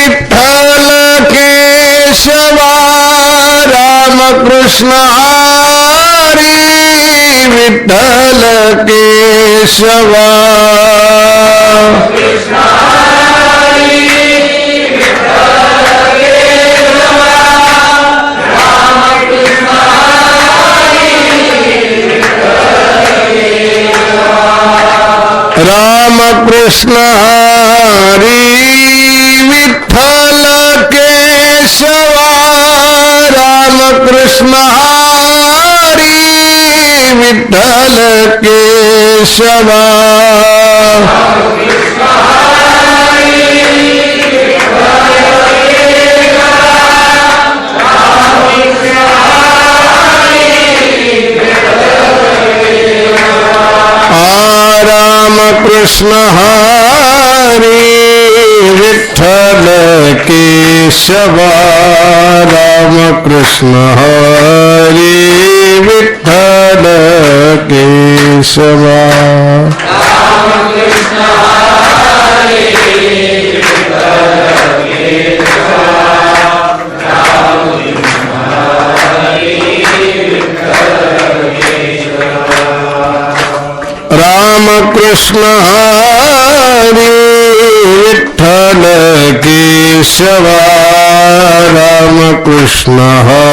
विठ्ठल केशवा रामकृष्ण हरी विठ्ठल केशवा रामकृष्ण हरी विठ्ठल केशवा रामकृष्ण हरी विठ्ठल केशवा रामकृष्ण हरी विठ्ठल केशवा रामकृष्ण हरी विठ्ठल केशवा रामकृष्ण हरी विठ्ठल केशवा रामकृष्ण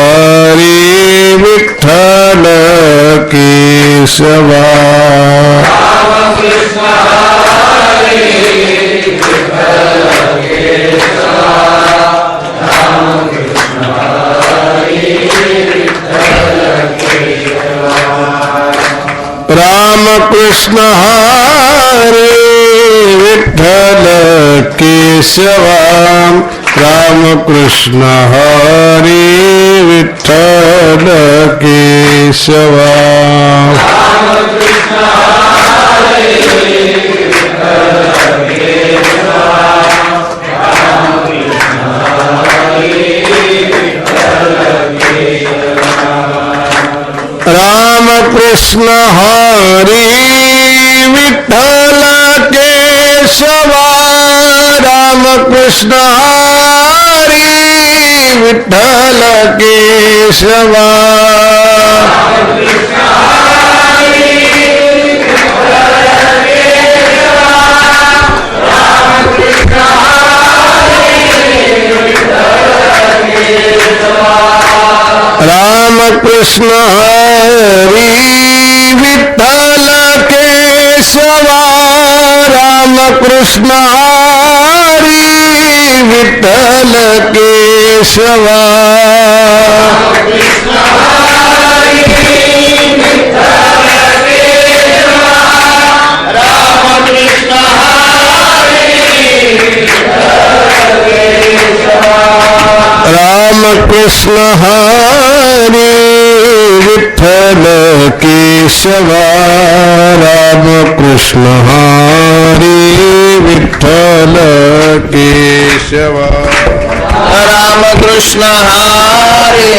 हरी विठ्ठल केशवा रामकृष्ण हरी विठ्ठल केशवा रामकृष्ण हरी विठ्ठल केशवा रामकृष्ण हरी विठ्ठल केशवा रामकृष्ण हरी विठ्ठल केशवा रामकृष्ण हरी विठ्ठल केशवा रामकृष्ण हरी विठ्ठल केशवा रामकृष्ण हरी विठ्ठल केशवा रामकृष्ण हरी विठ्ठल केशवा रामकृष्ण हरी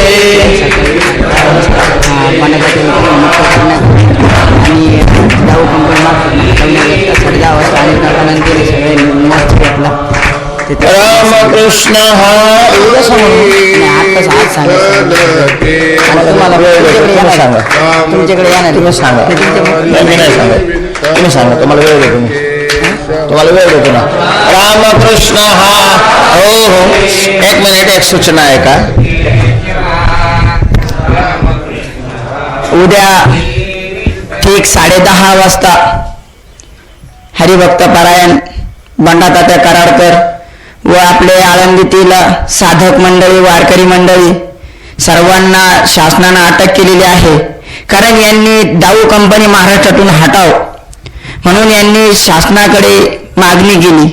रामकृष्ण तुमच्याकडे या नाही तुम्ही सांगा मी नाही सांगा तुम्ही सांगा तुम्हाला वेळ देतो तुम्हाला वेळ देतो ना रामकृष्ण हा हो हो एक मिनिट एक सूचना आहे का उद्या ठीक 10:30 वाजता हरिभक्त पारायण बंडातात्या कराडकर व आपले आळंदीतील साधक मंडळी वारकरी मंडळी सर्वांना शासनानं अटक केलेली आहे. कारण यांनी दाऊ कंपनी महाराष्ट्रातून हटाव म्हणून यांनी शासनाकडे मागणी केली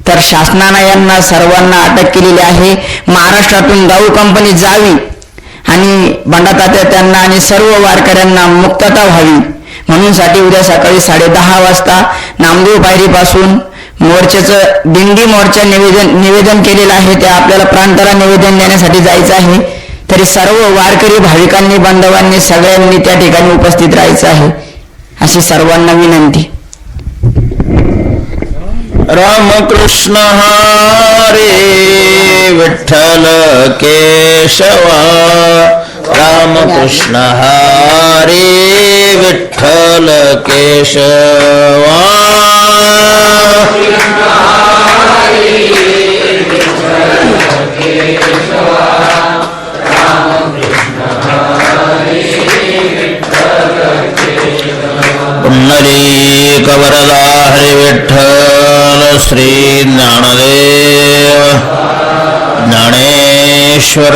तर शासनानं यांना सर्वांना अटक केलेली आहे. महाराष्ट्रातून दाऊ कंपनी जावी आणि बंडातात्या त्यांना आणि सर्व वारकऱ्यांना मुक्तता व्हावी म्हणून साठी उद्या सकाळी 10:30 वाजता नामदेव पायरीपासून मोर्चाचं दिंडी मोर्चा निवेदन केलेलं आहे. ते आपल्याला प्रांताला निवेदन देण्यासाठी जायचं आहे. तरी सर्व वारकरी भाविकांनी बांधवांनी सगळ्यांनी त्या ठिकाणी उपस्थित राहायचं आहे अशी सर्वांना विनंती. रामकृष्ण हरे विठ्ठल केशवा रामकृष्ण हरे विठ्ठल केशवा पुंडलीक वरदा हरि विठ्ठल श्री ज्ञानदेव ज्ञानेश्वर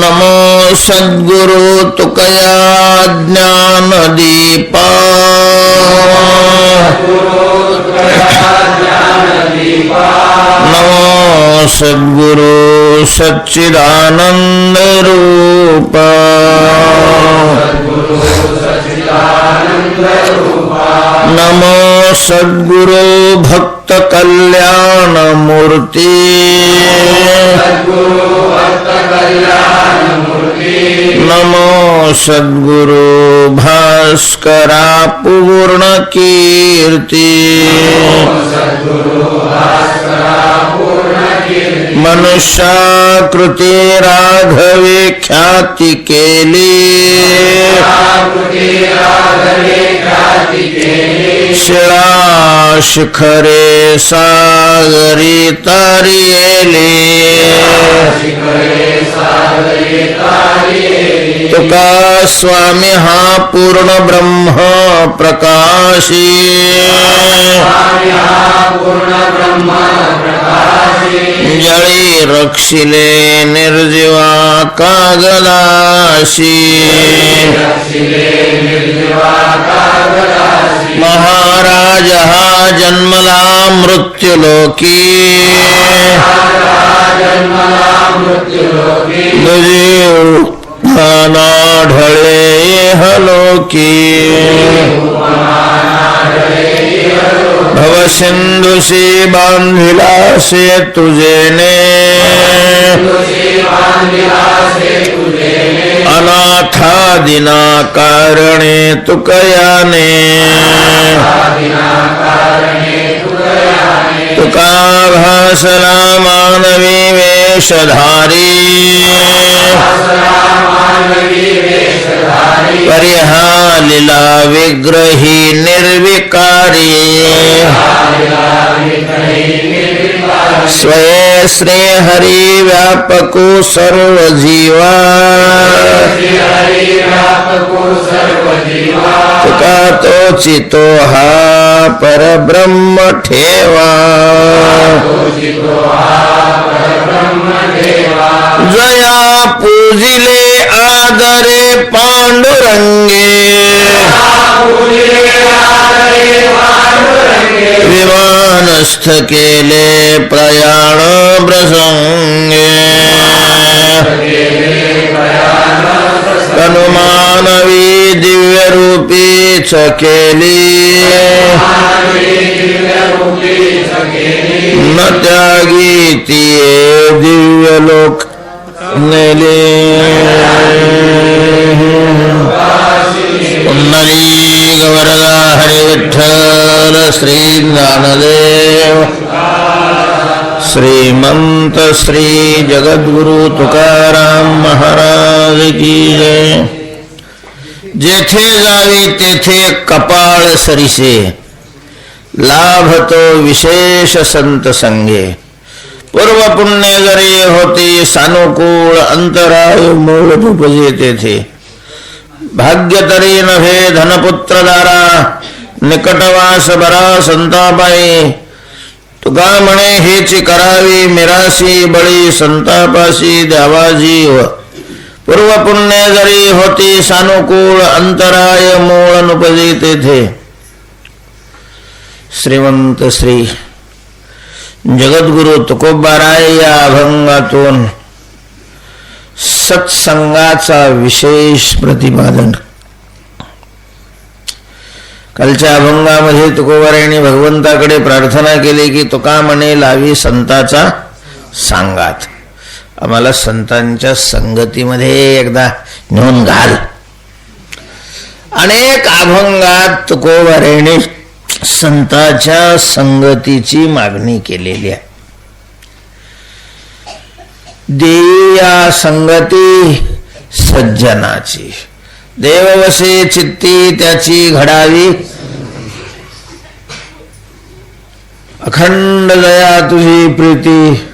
नमो सद्गुरु तुकया ज्ञान दीपा नमो सद्गुरु सच्चिदानंद रूपा नमो सद्गुरु भक्त कल्याण मूर्ति नमो सद्गुरु भास्करा पूर्ण कीर्ति मनुष्याकृती राघवे ख्याति केली शिळा शिखरे सागरी तारियेली तुका स्वामी हा पूर्ण ब्रह्म प्रकाशी जळी रक्षिले निर्जीवा कागदाशी महाराज हा जन्मला मृत्युलोकी ढळे हलोकी भवसिंधुशी बांधिला से तुझेने अनाथा दिना कारणे तुकयाने तुका भासला मानवी वेशधारी परिहा लीला विग्रही निर्विकारी स्वये श्री हरि व्यापको सर्व जीवा तुका तोची तो हा परब्रह्म ठेवा जया पूजिले आदरे पांडुरंगे विमानस्थ केले प्रयाण प्रसंगे हनुमानवी दिव्य रूपी केली न त्यागी तिये दिव्य लोक नेले पुंडलीक वरदा हरि विठ्ठल श्री ज्ञानदेव श्रीमंत श्री जगद्गुरु तुकाराम महाराज की जय। जेथे जावी तेथे कपाळ सरिसे लाभ तो विशेष संत संगे पूर्व पुण्य जरी होती सानुकूल अंतराय मूळ उपजे तेथे भाग्य तरी नभे धनपुत्र दारा निकटवास बरा संतापाई तुका म्हणे हेची करावी मिरासी बळी संतापासी द्यावा जीव पूर्व पुण्य जरी होती सानुकूल अंतराय मूळ नुपजे तेथे श्रीमंत श्री जगद्गुरु तुकोबाराय या अभंगातून सत्संगाचा विशेष प्रतिपादन। कालच्या अभंगामध्ये तुकोबारायांनी भगवंताकडे प्रार्थना केली की तुका म्हणे लावी संताचा सांगात आम्हाला संतांच्या संगतीमध्ये एकदा नेऊन घाल. अनेक अभंगात तुकोबारायाने संतांच्या संगतीची मागणी केलेली आहे. देया संगती सज्जनाची, देववसे चित्ती त्याची घडावी, अखंड दया तुझी प्रीती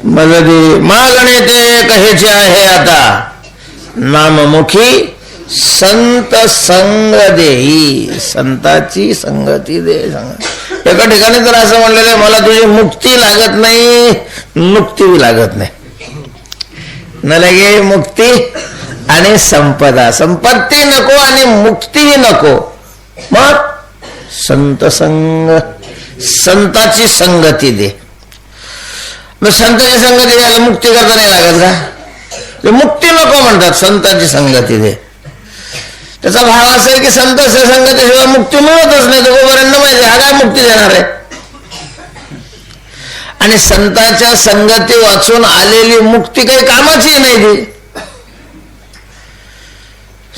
मददी, मागणे ते कहेचे आहे आता, नाममुखी संत संग देई, संताची संगती दे. एका ठिकाणी तर असं म्हणलेलं आहे, मला तुझी मुक्ती लागत नाही, मुक्ती बी लागत नाही, न लगे मुक्ती आणि संपदा, संपत्ती नको आणि मुक्तीही नको, मग संत संग, संताची संगती दे. मग संताची संगती द्यायला मुक्ती करता नाही लागत का? मुक्ती नको म्हणतात, संताची संगती दे. त्याचा भाव असा आहे की संतांच्या संगतीशिवाय मुक्ती मिळतच नाही. तुकोबारायांना माहिती हा काय मुक्ती देणार आहे. आणि संतांच्या संगती वाचून आलेली मुक्ती काही कामाची नाही ती.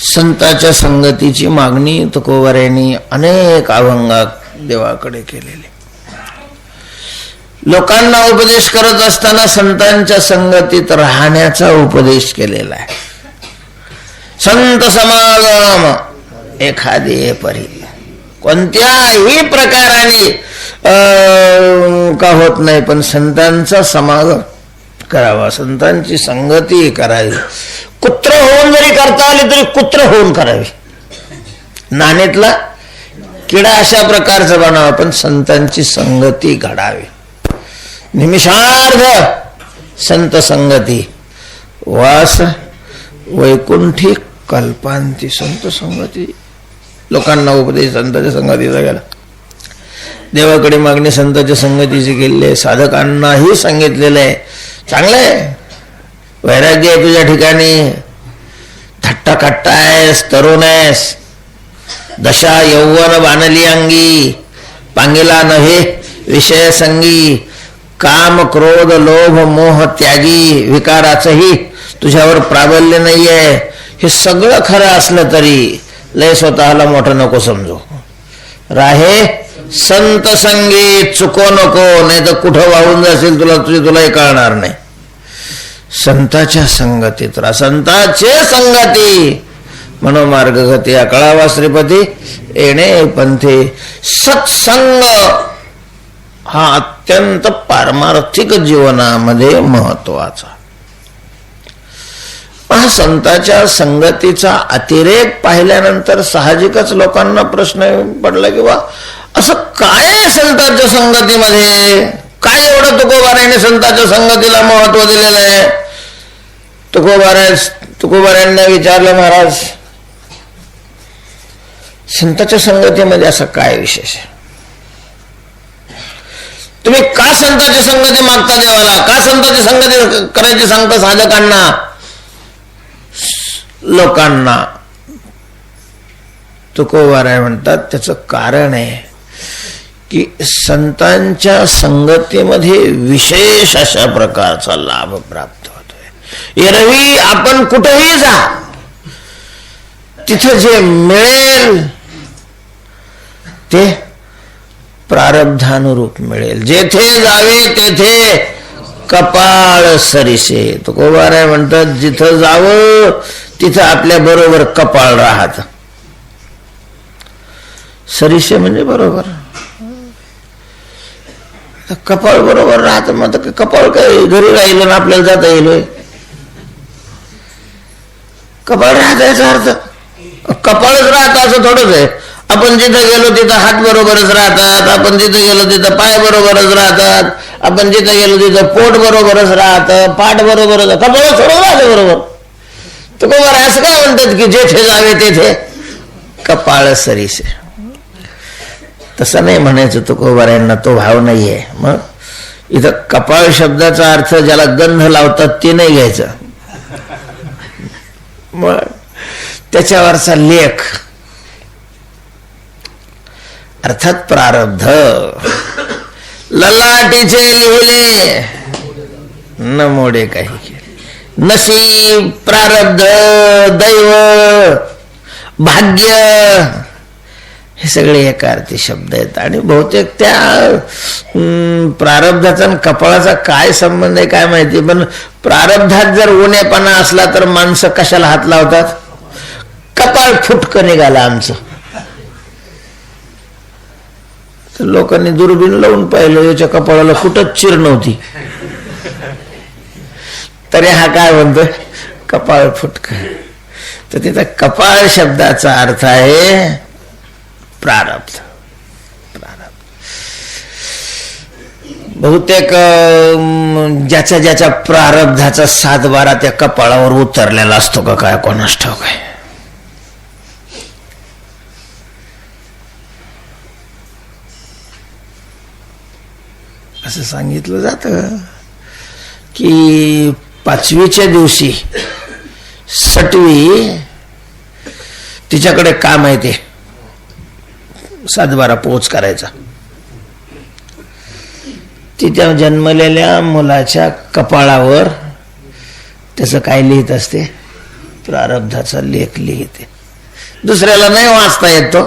संतांच्या संगतीची मागणी तुकोबारायांनी अनेक अभंगात देवाकडे केलेली. लोकांना उपदेश करत असताना संतांच्या संगतीत राहण्याचा उपदेश केलेला आहे. संत समागम एखादी परी, कोणत्याही प्रकाराने का होत नाही, पण संतांचा समागम करावा, संतांची संगती करावी. कुत्र होऊन जरी करता आली तरी कुत्र होऊन करावी. नाणीतला किडा अशा प्रकारचा बनावा, पण संतांची संगती घडावी. निमिषार्ध संत संगती वास वैकुंठी कल्पांती. संत संगती, लोकांना उपदेश संतांच्या संगतीचा गेला. देवाकडे मागणी संतांच्या संगतीची केलेली आहे. साधकांनाही सांगितलेलं आहे, चांगलं आहे, वैराग्य आहे तुझ्या ठिकाणी, थट्टा खट्टा आहेस, तरुण आहेस, दशा यौवन बाणली अंगी, पांगिला नव्हे विषय संगी, काम क्रोध लोभ मोह त्यागी, विकाराचंही तुझ्यावर प्राबल्य नाहीये. हे सगळं खरं असलं तरी लय स्वतःला मोठं नको समजू. राहे संत संगी चुको नको, नाही तर कुठं वाहून जाशील तुलाही कळणार नाही. संताच्या संगतीत राहा. संताचे संगती मनोमार्ग गती कळावा श्रीपती येणे पंथे. सत्संग हा अत्यंत पारमार्थिक जीवनामध्ये महत्वाचा. पण संतांच्या संगतीचा अतिरेक पाहिल्यानंतर साहजिकच लोकांना प्रश्न पडला की बा असं काय संतांच्या संगतीमध्ये, काय एवढं तुकोबारायाने संतांच्या संगतीला महत्व दिलेलं आहे. तुकोबारायांना विचारलं, महाराज संतांच्या संगतीमध्ये असं काय विशेष आहे, तुम्ही का संतांची संगती मागता देवाला, का संतांची संगती करायची सांगता साधकांना लोकांना. तुकोबाराय म्हणतात त्याचं कारण आहे की संतांच्या संगतीमध्ये विशेष अशा प्रकारचा लाभ प्राप्त होतोय. एरवी आपण कुठेही जा, तिथं जे मिळेल ते प्रारब्धानुरूप मिळेल. जेथे जावे तेथे कपाळ सरीसे. तुकोबाराय म्हणतात जिथं जावं तिथं आपल्या बरोबर कपाळ राहत. सरीसे म्हणजे बरोबर, कपाळ बरोबर राहत. मग कपाळ काय घरी राहिलं ना आपल्याला जाता येईल. कपाळ राहत याचा अर्थ कपाळच राहत असं थोडंच आहे. आपण जिथं गेलो तिथं हात बरोबरच राहतात, आपण जिथं गेलो तिथं पाय बरोबरच राहतात, आपण जिथं गेलो तिथं पोट बरोबरच राहतं, पाठ बरोबरच, कपाळ थोडं राहतं बरोबर. तुकोबाराय असं काय म्हणतात की जेथे जावे तेथे कपाळ सरीसे. तसं नाही म्हणायचं तुकोबारायांना, तो भाव नाहीये. मग इथं कपाळ शब्दाचा अर्थ ज्याला गंध लावतात ते नाही घ्यायचं, मग त्याच्यावरचा लेख अर्थात प्रारब्ध. ललाटीचे लिहिले न मोडे काही केले. नशीब, प्रारब्ध, दैव, भाग्य हे सगळे एका अर्थी शब्द आहेत. आणि बहुतेक त्या प्रारब्धाचा आणि कपाळाचा काय संबंध आहे काय माहिती, पण प्रारब्धात जर उणेपणा असला तर माणसं कशाला हात लावतात? कपाळ फुटकं निघालं आमचं. तर लोकांनी दुर्बीण लावून पाहिलं, याच्या कपाळाला कुठंच चिर नव्हती, तरी हा काय म्हणतोय? कपाळ फुटकं. तर तिथं कपाळ शब्दाचा अर्थ आहे प्रारब्ध. बहुतेक ज्याच्या ज्याच्या प्रारब्धाचा 7-12 त्या कपाळावर उतरलेला असतो का काय कोणास ठाऊक आहे. असं सांगितलं जातं की 5वीच्या दिवशी सटवी तिच्याकडे काम आहे ते 7-12 पोच करायचा. ती त्या जन्मलेल्या मुलाच्या कपाळावर त्याचं काय लिहित असते? प्रारब्धाचा लेख लिहिते. दुसऱ्याला नाही वाचता येत तो.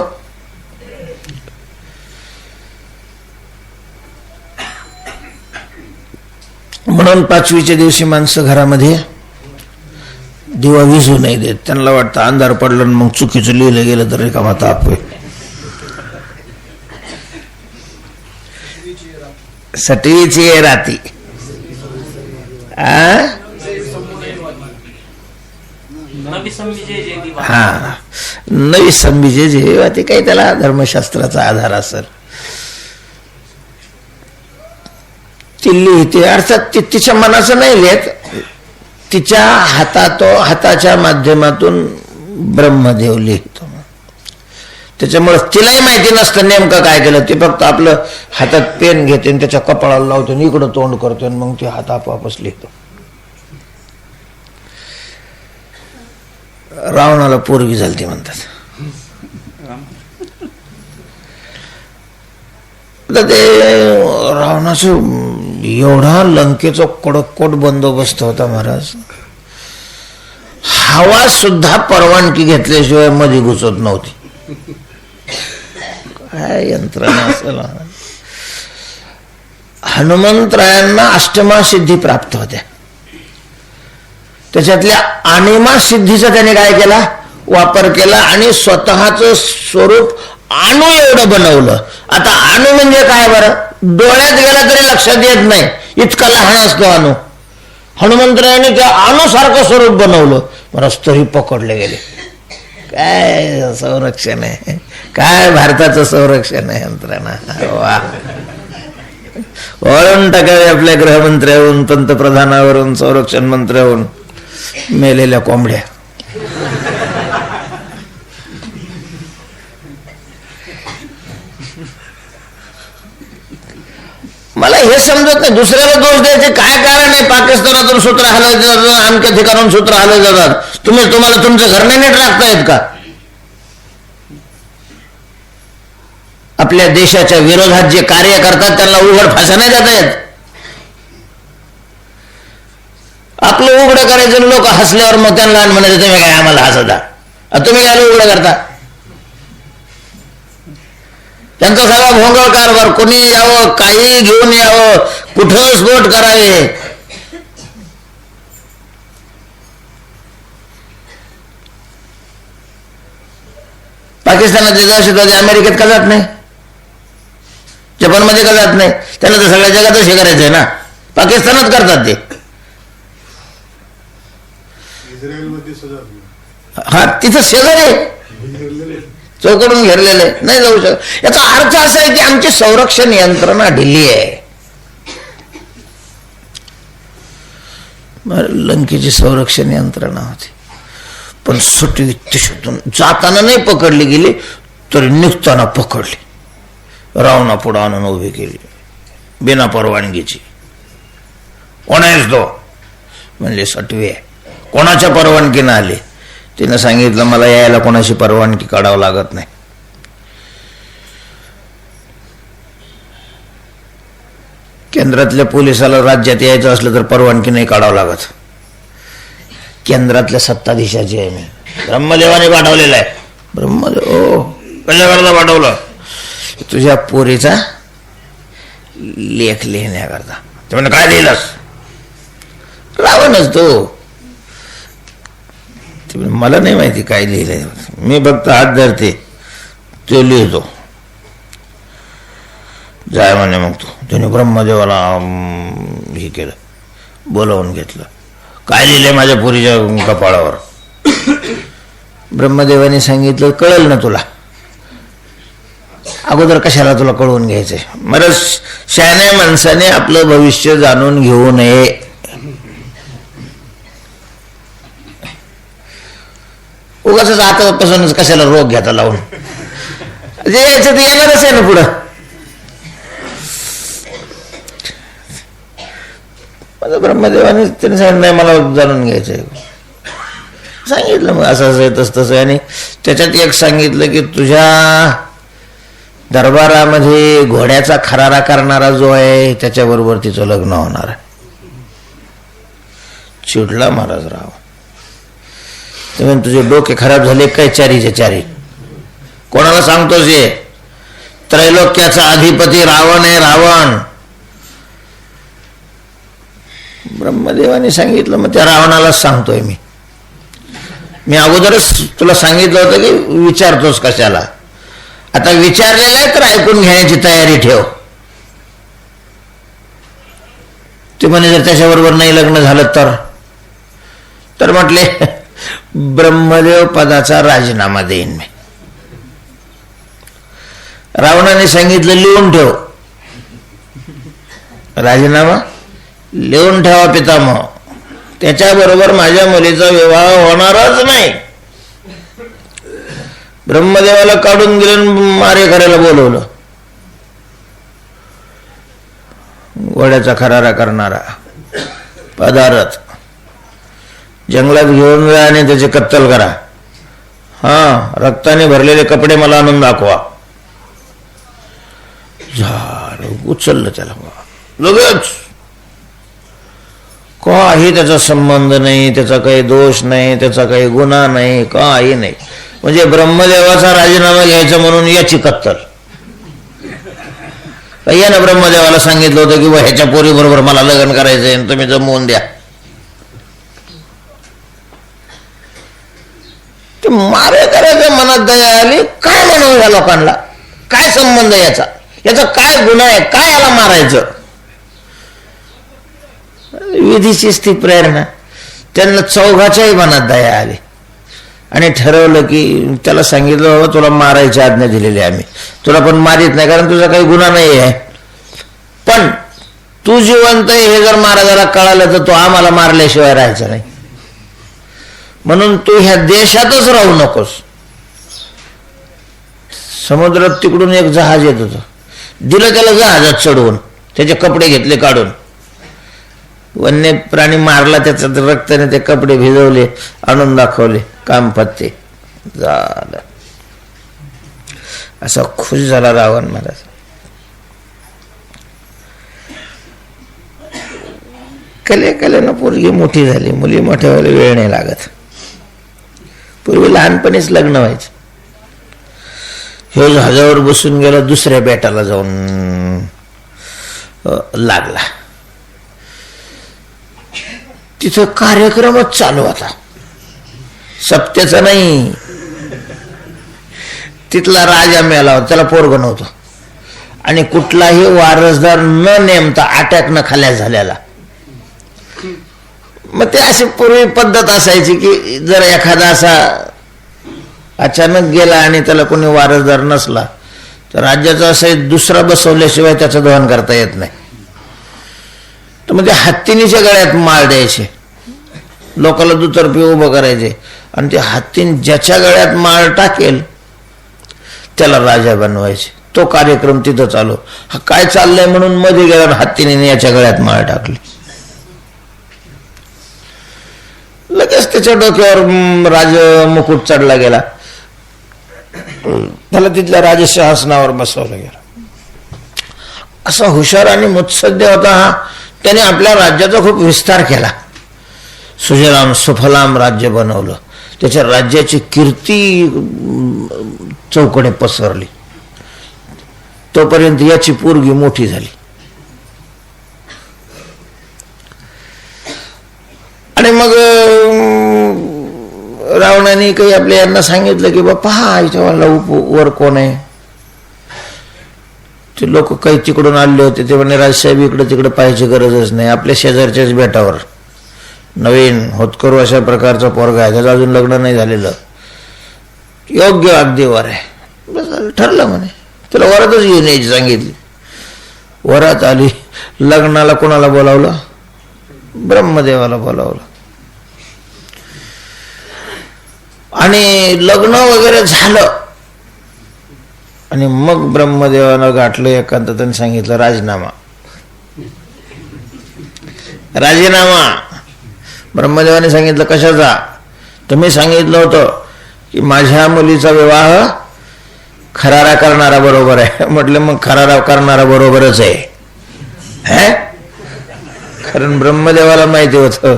म्हणून 5वीच्या दिवशी माणसं घरामध्ये दिवा विझू नाही देत. त्यांना वाटतं अंधार पडलं मग चुकीचं लिहिलं गेलं तर रिकामा ताप होईल. सटवीची राती हा नवी संबीजे जेव्हा ते काही त्याला धर्मशास्त्राचा आधार असेल ती लिहिते. अर्थात तिच्या मनाचं नाही लिहित, तिच्या हाताच्या माध्यमातून ब्रह्मदेव लिहितो. त्याच्यामुळे तिलाही माहिती नसतं नेमकं काय केलं. ती फक्त आपलं हातात पेन घेते आणि त्याच्या कपाळाला लावतो आणि इकडं तोंड करतो आणि मग ती हात आपोआपच लिहितो. रावणाला पोरगी झालती म्हणतात. ते रावणाचं एवढा लंकेचा कडककोट बंदोबस्त होता महाराज. हवा सुद्धा परवानगी घेतल्याशिवाय मध्ये घुसत नव्हती. काय यंत्रणा असेल. हनुमंतरायांना अष्टमा सिद्धी प्राप्त होत्या. त्याच्यातल्या अनिमा सिद्धीचा त्याने काय केला? वापर केला आणि स्वतःच स्वरूप अणु एवढं बनवलं. आता अणु म्हणजे काय बरं? डोळ्यात गेला तरी लक्षात येत नाही, इतका लहान असतो अणु. हनुमंतरायाने त्या अणुसारखं स्वरूप बनवलं, महाराज तरी पकडले गेले. काय संरक्षण आहे, काय भारताचं संरक्षण आहे यंत्रणा. वा, वळून टाकावे आपल्या गृहमंत्र्याहून, पंतप्रधानावरून, संरक्षण मंत्र्याहून मेलेल्या कोंबड्या. मला हे समजत नाही, दुसऱ्याला दोष द्यायचे काय कारण आहे? पाकिस्तानातून सूत्र हलवले जातात, आमच्या ठिकाणून सूत्र हलवले जातात. तुम्हाला तुमचं घर नाही नीट राखतायत का? आपल्या देशाच्या विरोधात जे कार्य करतात त्यांना उघड फासा नाही देता येत. आपलं उघडं करायचं, लोक हसल्यावर मग त्यांना म्हणायचं तुम्ही काय आम्हाला हसता, तुम्ही काय उघडं करता? त्यांचा सगळा भोंगळ कारभार, कोणी यावं, काही घेऊन यावं, कुठं स्फोट करावे. पाकिस्तानातले दहशतवादी अमेरिकेत का जात नाही? जपानमध्ये का जात नाही? त्यांना तर सगळ्या जगातच हे करायचंय ना, पाकिस्तानात करतात ते. हा तिथं शेजारी चौकडून घेरलेले नाही जाऊ शकत. याचा अर्थ असा आहे की आमची संरक्षण यंत्रणा ढिली आहे. लंकेची संरक्षण यंत्रणा होती, पण सुटी तिशून जाताना नाही पकडली गेली, तरी निघताना पकडली. रावणा पुढे आणून उभी केली बिना परवानगीची. कोण आहेस तो? म्हणले सटवी आहे. कोणाच्या परवानगीनं आले? तिनं सांगितलं मला यायला कोणाशी परवानगी काढावं लागत नाही. केंद्रातल्या पोलिसाला राज्यात यायचं असलं तर परवानगी नाही काढावं लागत. केंद्रातल्या सत्ताधीशाची आहे मी. ब्रह्मदेवाने पाठवलेला आहे. ब्रह्मदेव हो कशाकरता पाठवलं? तुझ्या पोरीचा लेख लिहिण्याकरता. ते म्हणजे काय लिहिलंस? रावणच तो. मला नाही माहिती काय लिहिलंय, मी फक्त हात धरते तो लिहितो. जाय म्हणे. मग त्याने ब्रह्मदेवाला हे केलं, बोलावून घेतलं. काय लिहिलंय माझ्या पोरीच्या कपाळावर? ब्रह्मदेवाने सांगितलं कळेल ना तुला, अगोदर कशाला तुला कळवून घ्यायचंय? मला शहाण्या माणसाने आपलं भविष्य जाणून घेऊ नये. उगाच आतापासूनच कशाला रोग घ्यायचा लावून, जे यायचं ते येणारच आहे ना पुढं. माझं ब्रह्मदेवाने त्याने सांगितलं नाही मला जाणून घ्यायचंय. सांगितलं मग असं असं तसं तसं. आणि त्याच्यात एक सांगितलं की तुझ्या दरबारामध्ये घोड्याचा खरारा करणारा जो आहे त्याच्याबरोबर तिचं लग्न होणार आहे. चिडला महाराज राव. तुम्ही तुझे डोके खराब झाले काय? चारीचे चारी कोणाला सांगतोस? हे त्रैलोक्याचा अधिपती रावण आहे, रावण. ब्रह्मदेवाने सांगितलं मग त्या रावणालाच सांगतोय मी. मी अगोदरच तुला सांगितलं होतं की विचारतोस कशाला. आता विचारलेलं आहे तर ऐकून घेण्याची तयारी ठेव. ते म्हणे जर त्याच्याबरोबर नाही लग्न झालं तर म्हटले ब्रह्मदेव पदाचा राजीनामा देईन मी. रावणाने सांगितलं लिहून ठेव. राजीनामा लिहून ठेवा पितामह, त्याच्याबरोबर माझ्या मुलीचा विवाह होणारच नाही. ब्रह्मदेवाला काढून गेलं, मारे करायला बोलवलं. घोड्याचा खरारा करणारा पदार्थ जंगलात घेऊन जा आणि त्याचे कत्तल करा. रक्ताने भरलेले कपडे मला आणून दाखवा. झालं, उचललं त्याला लगेच. काही त्याचा संबंध नाही, त्याचा काही दोष नाही, त्याचा काही गुन्हा नाही, काही नाही. म्हणजे ब्रह्मदेवाचा राजीनामा घ्यायचा म्हणून याची कत्तल. यानं ब्रह्मदेवाला सांगितलं होतं की ह्याच्या पोरी बरोबर मला लग्न करायचंय, तुम्ही जमवून द्या. ते मारे करायचं मनात दया आली. काय म्हणावं या लोकांना? काय संबंध याचा? याचा काय गुन्हा आहे? काय याला मारायचं? विधीचीच ती प्रेरणा. त्यांना चौघाच्याही मनात दया आली आणि ठरवलं की त्याला सांगितलं बाबा तुला मारायची आज्ञा दिलेली आम्ही, तुला पण मारित नाही कारण तुझा काही गुन्हा नाही आहे. पण तू जिवंत आहे हे जर महाराजाला कळालं तर तो आम्हाला मारल्याशिवाय राहायचं नाही. म्हणून तू ह्या देशातच राहू नकोस. समुद्रात तिकडून एक जहाज येत होतं, दिलं त्याला जहाजात चढवून, त्याचे कपडे घेतले काढून. वन्य प्राणी मारला, त्याचं रक्ताने ते कपडे भिजवले, आणून दाखवले, काम पत्ते झालं. असा खुश झाला रावण महाराज. कलेनं पोरगी मोठी झाली. मुली मोठ्या व्हायला वेळ नाही लागत. पूर्वी लहानपणीच लग्न व्हायचं. हे जहाजावर बसून गेला, दुसऱ्या बेटाला जाऊन लागला. तिथं कार्यक्रमच चालू होता, सप्त्याचा नाही. तिथला राजा मेला होता, त्याला पोरगं नव्हतं आणि कुठलाही वारसदार न नेमता अटॅक न खाल्या झालेला. मग ते अशी पूर्वी पद्धत असायची की जर एखादा असा अचानक गेला आणि त्याला कोणी वारसदार नसला तर राज्याचा असं दुसरा बसवल्याशिवाय त्याचं दहन करता येत नाही. तर म्हणजे हत्तीनीच्या गळ्यात माळ द्यायचे, लोकांना दुतर्फी उभं करायचे आणि ते हत्तीन ज्याच्या गळ्यात माळ टाकेल त्याला राजा बनवायचे. तो कार्यक्रम तिथं चालू. हा काय चाललंय म्हणून मध्ये गेला, हत्तीने याच्या गळ्यात माळ टाकली. लगेच त्याच्या डोक्यावर राज मुकुट चढला गेला, त्याला तिथल्या राजसिंहासनावर बसवलं गेलं. असा हुशार आणि मुत्सद्य होता हा. त्याने आपल्या राज्याचा खूप विस्तार केला. सुजलाम सुफलाम राज्य बनवलं. त्याच्या राज्याची कीर्ती चौकडे पसरली. तोपर्यंत याची पोरगी मोठी झाली आणि मग रावणाने काही आपल्या यांना सांगितलं की बा पहा याच्यावाला वर कोण आहे. ते लोक काही तिकडून आले होते. ते म्हणे राजसाहेब इकडे तिकडे पाहायची गरजच नाही, आपल्या शेजारच्याच बेटावर नवीन होतकरू अशा प्रकारचा पोरगा आहे, त्याचं अजून लग्न नाही झालेलं, योग्य अगदी वर आहे. बस ठरलं म्हणे. तुला वरातच घेऊन यायची सांगितली. वरात आली. लग्नाला कोणाला बोलावलं? ब्रह्मदेवाला बोलावलं. आणि लग्न वगैरे झालं आणि मग ब्रह्मदेवानं गाठलं एकांतात आणि सांगितलं राजीनामा. ब्रह्मदेवाने सांगितलं कशाचा? तुम्ही सांगितलं होतं की माझ्या मुलीचा विवाह खरारा करणारा बरोबर आहे. म्हटलं मग खरारा करणारा बरोबरच आहे. कारण ब्रह्मदेवाला माहिती होतं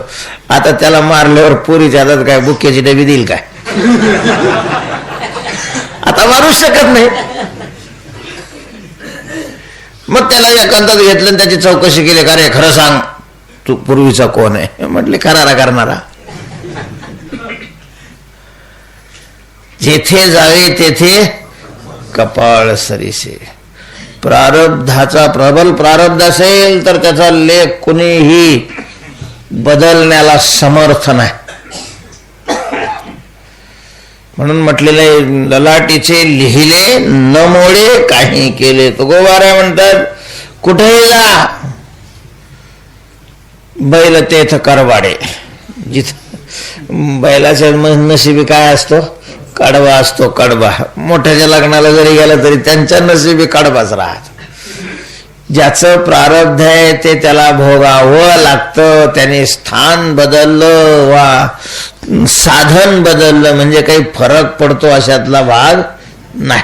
आता त्याला मारल्यावर पुरीच्या हातात काय बुक्याची डबी देईल काय, आता मारूच शकत नाही. मग त्याला एकांतात घेतलं आणि त्याची चौकशी केली. का रे खरं सांग तू पूर्वीचा कोण आहे? म्हटले खरारा करणारा. जेथे जावे तेथे कपाळ सरीसे. प्रारब्धाचा प्रबल प्रारब्ध असेल तर त्याचा लेख कुणीही बदलण्याला समर्थ नाही. म्हणून म्हटलेले ललाटीचे लिहिले न मोडे काही केले. तुकोबारा म्हणतात कुठेही जा बैल तेथ करवाडे. जिथं बैलाच्या नशिबी काय असतो? कडवा असतो. कडवा. मोठ्याच्या लग्नाला जरी गेला तरी त्यांच्या नशिबी कडवाच राहत. ज्याचं प्रारब्ध आहे ते त्याला भोगावं लागतं. त्याने स्थान बदललं वा साधन बदललं म्हणजे काही फरक पडतो अशातला भाग नाही.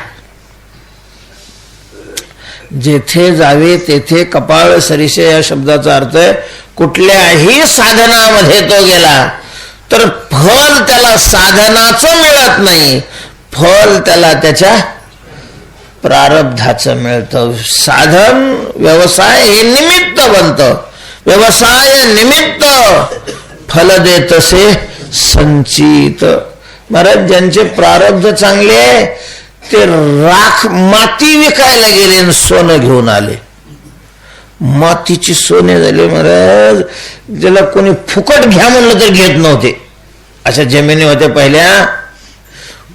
जेथे जावे तेथे कपाळ सरीसे या शब्दाचा अर्थ आहे कुठल्याही साधनामध्ये तो गेला तर फल त्याला साधनाचं मिळत नाही, फल त्याला त्याच्या प्रारब्धाचं मिळतं. साधन व्यवसाय हे निमित्त बनतं. व्यवसाय निमित्त फल देतसे संचित. महाराज ज्यांचे प्रारब्ध चांगले आहे ते राख माती विकायला गेले आणि सोनं घेऊन आले. मातीची सोने झाले महाराज. ज्याला कोणी फुकट घ्या म्हणलं तर घेत नव्हते. अशा जमिनी होत्या पहिल्या.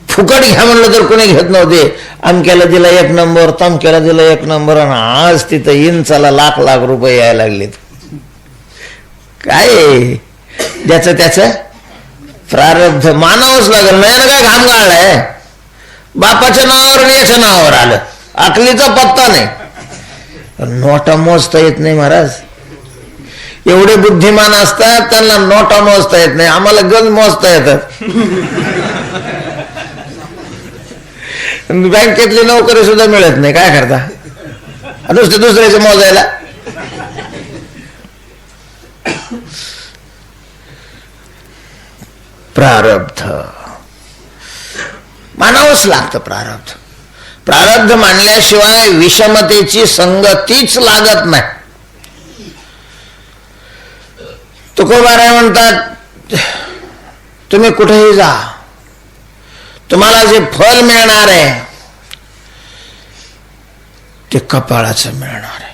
फुकट घ्या म्हणलं तर कोणी घेत नव्हते. अमक्याला दिला 1 नंबर, तमक्याला दिला 1 नंबर आणि आज तिथं इंचाला लाख लाख रुपये यायला लागलेत. काय ज्याचं त्याचं प्रारब्ध मानावंच लागल. नाही ना काय घाम गाळलाय. बापाच्या नावावर आणि याच्या नावावर आलं. अकलीचा पत्ता नाही. नोटा मोजता येत नाही महाराज. एवढे बुद्धिमान असतात त्यांना नोटा मोजता येत नाही. आम्हाला गंज मोजता येतात. बँकेतली नोकरी सुद्धा मिळत नाही. काय करता? नुसते दुसऱ्याचे मोजायला. प्रारब्ध मानावंच लागतं. प्रारब्ध मानल्याशिवाय विषमतेची संगतीच लागत नाही. तुकोबाराय म्हणतात तुम्ही कुठेही जा तुम्हाला जे फल मिळणार आहे ते कपाळाचं मिळणार आहे.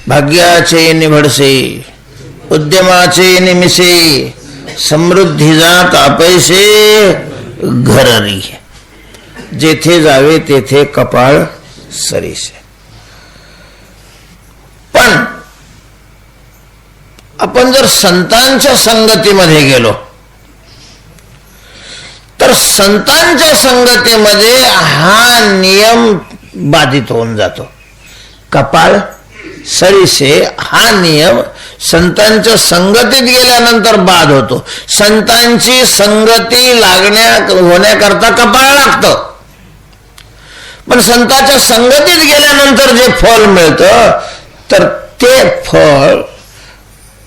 भाग्याचे निभडसे उद्यमाचे निमिसे समृद्धी जात अपैसे घररी. जेथे जावे तेथे कपाळ सरीसे. पण आपण जर संतांच्या संगतीमध्ये गेलो तर संतांच्या संगतीमध्ये हा नियम बाधित होऊन जातो. कपाळ सरीसे हा नियम संतांच्या संगतीत गेल्यानंतर बाद होतो. संतांची संगती होण्याकरता कपाळ लागतं. पण संतांच्या संगतीत गेल्यानंतर जे फळ मिळतं तर ते फळ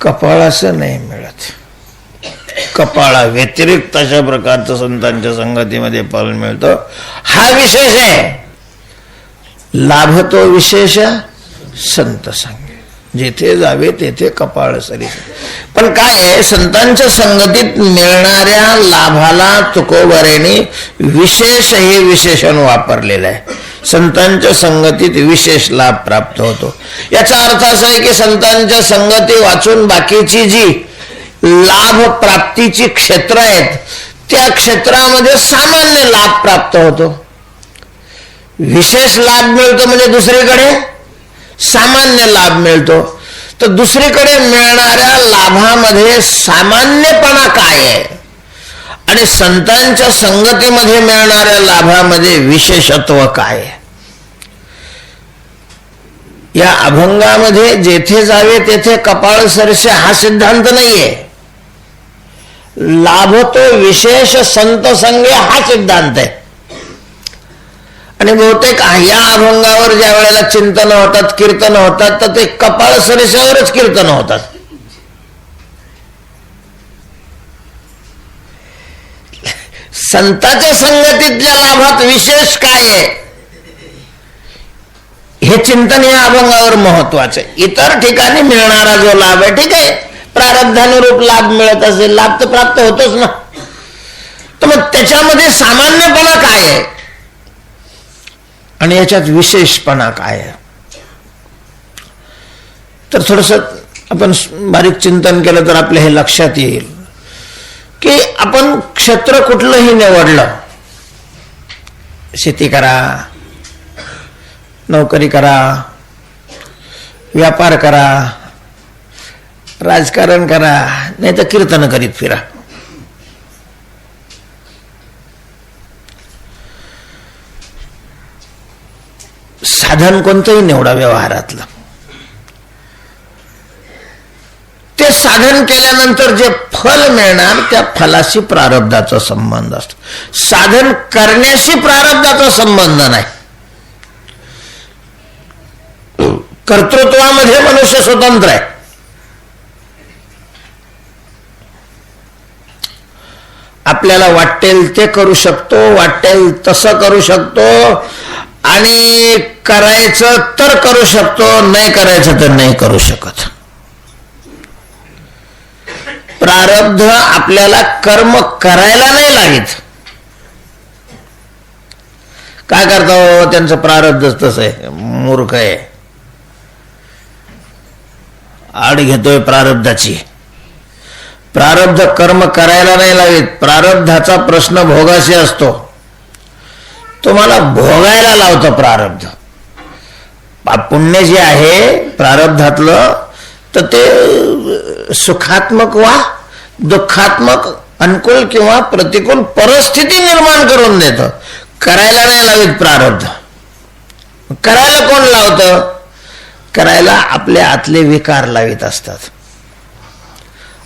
कपाळाचं नाही मिळत. कपाळा व्यतिरिक्त अशा प्रकारचं संतांच्या संगतीमध्ये फल मिळतं. हा विशेष आहे. लाभ तो विशेष संत संगे, जिथे जावे तेथे कपाळ सरी. पण काय आहे, संतांच्या संगतीत मिळणाऱ्या लाभाला तुकोबरेने विशेष हे विशेषण वापरलेलं आहे. संतांच्या संगतीत विशेष लाभ प्राप्त होतो. याचा अर्थ असा आहे की संतांच्या संगती वाचून बाकीची जी लाभ प्राप्तीची क्षेत्र आहेत त्या क्षेत्रामध्ये सामान्य लाभ प्राप्त होतो. विशेष लाभ मिळतो म्हणजे दुसरीकडे सामान्य लाभ मिळतो. तर दुसरीकडे मिळणाऱ्या लाभामध्ये सामान्यपणा काय आहे आणि संतांच्या संगतीमध्ये मिळणाऱ्या लाभामध्ये विशेषत्व काय आहे. या अभंगामध्ये जेथे जावे तेथे कपाळ सरसे हा सिद्धांत नाहीये. लाभ तो विशेष संत संगे हा सिद्धांत आहे. आणि बहुतेक या अभंगावर ज्या वेळेला चिंतन होतात, कीर्तन होतात, तर ते कपाळ सरसेवरच कीर्तन होतात. संतांच्या संगतीतल्या लाभात विशेष काय आहे हे चिंतन या अभंगावर महत्वाचं आहे. इतर ठिकाणी मिळणारा जो लाभ आहे ठीक आहे, प्रारब्धानुरूप लाभ मिळत असेल, लाभ तर प्राप्त होतोच ना. तर मग त्याच्यामध्ये सामान्यपणा काय आहे आणि याच्यात विशेषपणा काय आहे. तर थोडस आपण बारीक चिंतन केलं तर आपल्या हे लक्षात येईल की आपण क्षेत्र कुठलंही निवडलं, शेती करा, नोकरी करा, व्यापार करा, राजकारण करा, नाही तर कीर्तन करीत फिरा, साधन कोणतंही निवडा व्यवहारातलं, ते साधन केल्यानंतर जे फल मिळणार त्या फलाशी प्रारब्धाचा संबंध असतो. साधन करण्याशी प्रारब्धाचा संबंध नाही. कर्तृत्वामध्ये मनुष्य स्वतंत्र आहे. आपल्याला वाटेल ते करू शकतो, वाटेल तसं करू शकतो, आणि करायचं तर करू शकतो, नाही करायचं तर नाही करू शकत. प्रारब्ध आपल्याला कर्म करायला नाही लागित. काय करता हो, त्यांचं प्रारब्धच तसं आहे, मूर्ख आहे, आड घेतोय प्रारब्धाची. प्रारब्ध कर्म करायला नाही लावित. प्रारब्धाचा प्रश्न भोगाशी असतो, तुम्हाला भोगायला लावतं प्रारब्ध. पुण्य जे आहे प्रारब्धातलं तर ते सुखात्मक वा दुःखात्मक, अनुकूल किंवा प्रतिकूल परिस्थिती निर्माण करून देतं. करायला नाही लावित प्रारब्ध. करायला कोण लावतं? करायला आपले आतले विकार लावित असतात,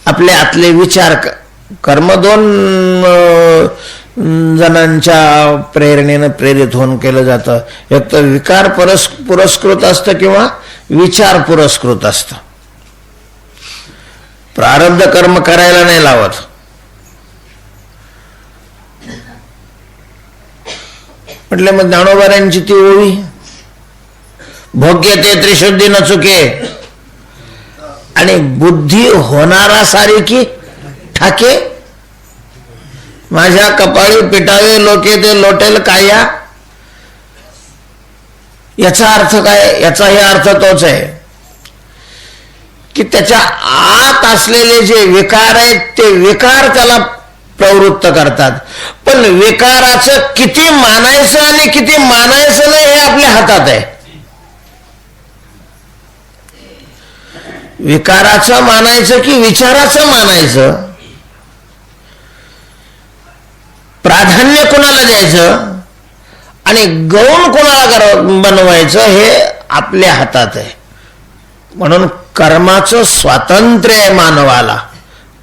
आपले आतले विचार. कर्म दोन जणांच्या प्रेरणेनं प्रेरित होऊन केलं जातं. एक तर विकार पुरस्कृत असतं किंवा विचार पुरस्कृत असतं. प्रारब्ध कर्म करायला नाही लावत. म्हटलं मग ज्ञानोबारांची ती ओळी, भोग्य ते त्रिशुद्धी न चुके, आणि बुद्धी होणारा सारी की ठाके, माझ्या कपाळी पिटावे लोके ते लोटेल काया. याचा अर्थ काय? याचाही अर्थ तोच आहे की त्याच्या आत असलेले जे विकार आहेत ते विकार त्याला प्रवृत्त करतात. पण विकाराचं किती मानायचं आणि किती मानायचं नाही हे आपल्या हातात आहे. विकाराचं मानायचं की विचाराचं मानायचं, प्राधान्य कोणाला द्यायचं आणि गौण कोणाला बनवायचं हे आपल्या हातात आहे. म्हणून कर्माचं स्वातंत्र्य आहे मानवाला.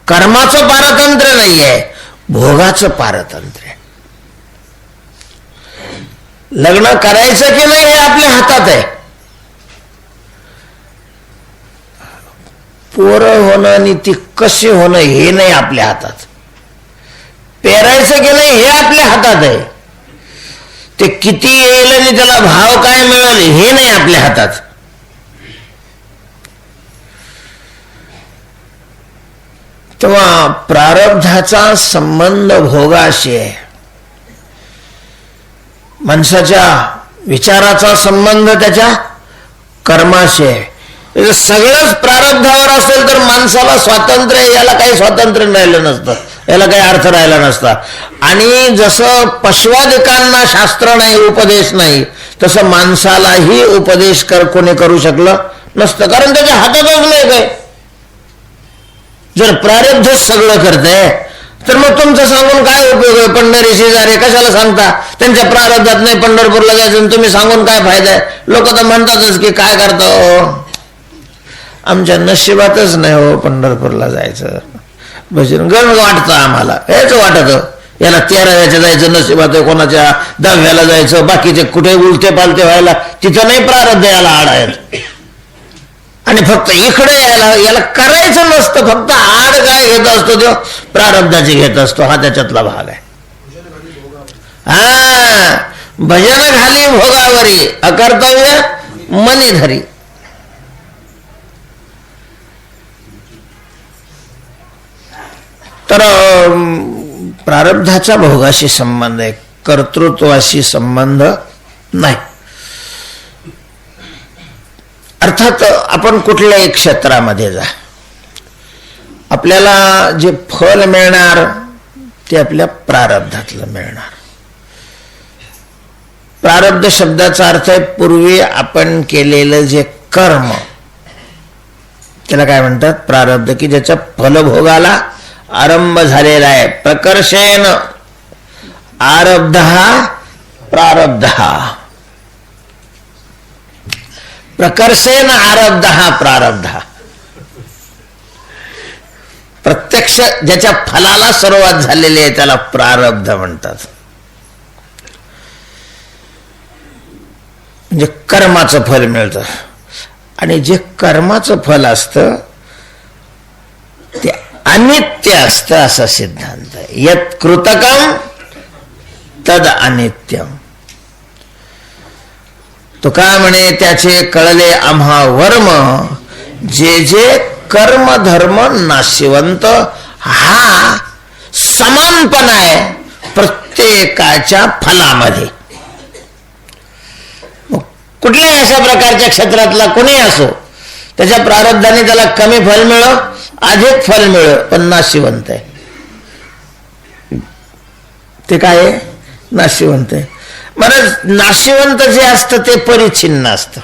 कर्माचं पारतंत्र्य नाही आहे, भोगाचं पारतंत्र्य. लग्न करायचं की नाही हे आपल्या हातात आहे. पोरं होणं आणि ती कशी होणं हे नाही आपल्या हातात. पेरायचं की नाही हे आपल्या हातात आहे. ते किती येईल आणि त्याला भाव काय मिळेल हे नाही आपल्या हातात. तेव्हा प्रारब्धाचा संबंध भोगाशी आहे. माणसाच्या विचाराचा संबंध त्याच्या कर्माशी आहे. सगळंच प्रारब्धावर असेल तर माणसाला स्वातंत्र्य, याला काही स्वातंत्र्य राहिलं नसतं, याला काही अर्थ राहिला नसता. आणि जसं पशवादिकांना शास्त्र नाही, उपदेश नाही, तसं माणसालाही उपदेश कोणी करू शकलं नसतं, कारण त्याच्या हातातच नाही काय. जर प्रारब्धच सगळं करतंय तर मग तुमचं सांगून काय उपयोग आहे? पंढरी शेजारी कशाला सांगता? त्यांच्या प्रारब्धात नाही पंढरपूरला जायचं, तुम्ही सांगून काय फायदा आहे? लोक तर म्हणतातच की काय करता हो, आमच्या नशिबातच नाही हो पंढरपूरला जायचं. भजन गण वाटतं आम्हाला, हेच वाटत याला 13व्याच्या जायचं नशिबात आहे, कोणाच्या 10व्याला जायचं, बाकीचे कुठे उलटे पालते व्हायला, तिथं नाही प्रारब्ध याला आड आहेत. आणि फक्त इकडे याला करायचं नसतं, फक्त आड काय घेत असतो तो प्रारब्धाची घेत असतो. हा त्याच्यातला भाग आहे. हा भजन घाली भोगावरी, अकर्तव्य मनी धरी. तर प्रारब्धाचा भोगाशी संबंध आहे, कर्तृत्वाशी संबंध नाही. अर्थात आपण कुठल्याही क्षेत्रामध्ये जा, आपल्याला जे फल मिळणार ते आपल्या प्रारब्धातलं मिळणार. प्रारब्ध शब्दाचा अर्थ आहे पूर्वी आपण केलेलं जे कर्म, त्याला काय म्हणतात? प्रारब्ध, की ज्याच्या फलभोगाला आरंभ झालेला आहे. प्रकर्षेण आरब्ध प्रारब्ध, प्रकर्षेण आरब्ध प्रारब्ध. प्रत्यक्ष ज्याच्या फलाला सुरुवात झालेली आहे त्याला प्रारब्ध म्हणतात. म्हणजे कर्माचं फल मिळतं. आणि जे कर्माचं फल असतं ते अनित्य असतं असा सिद्धांत आहे. यत् कृतकम तद अनित्यम. तो काय म्हणे, त्याचे कळले आम्हा वर्म, जे जे कर्म धर्म नाशिवंत. हा समानपणा आहे प्रत्येकाच्या फलामध्ये. कुठल्याही अशा प्रकारच्या क्षेत्रातला कोणी असो, त्याच्या प्रारब्धाने त्याला कमी फल मिळो अधिक फल मिळो, पण नाशिवंत आहे. ते काय आहे? नाशिवंत आहे. महाराज, नाशिवंत जे असतं ते परिच्छिन्न असतं.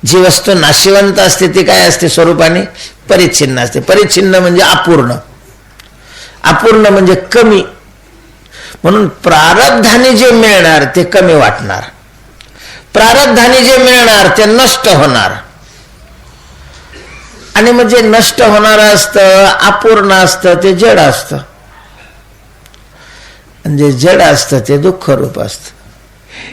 जी वस्तू नाशिवंत असते ती काय असते? स्वरूपाने परिच्छिन्न असते. परिच्छिन्न म्हणजे अपूर्ण, अपूर्ण म्हणजे कमी. म्हणून प्रारब्धाने जे मिळणार ते कमी वाटणार, प्रारब्धाने जे मिळणार ते नष्ट होणार. आणि मग जे नष्ट होणार असतं, अपूर्ण असतं, ते जड असतं. म्हणजे जड असतं ते दुःख रूप असतं.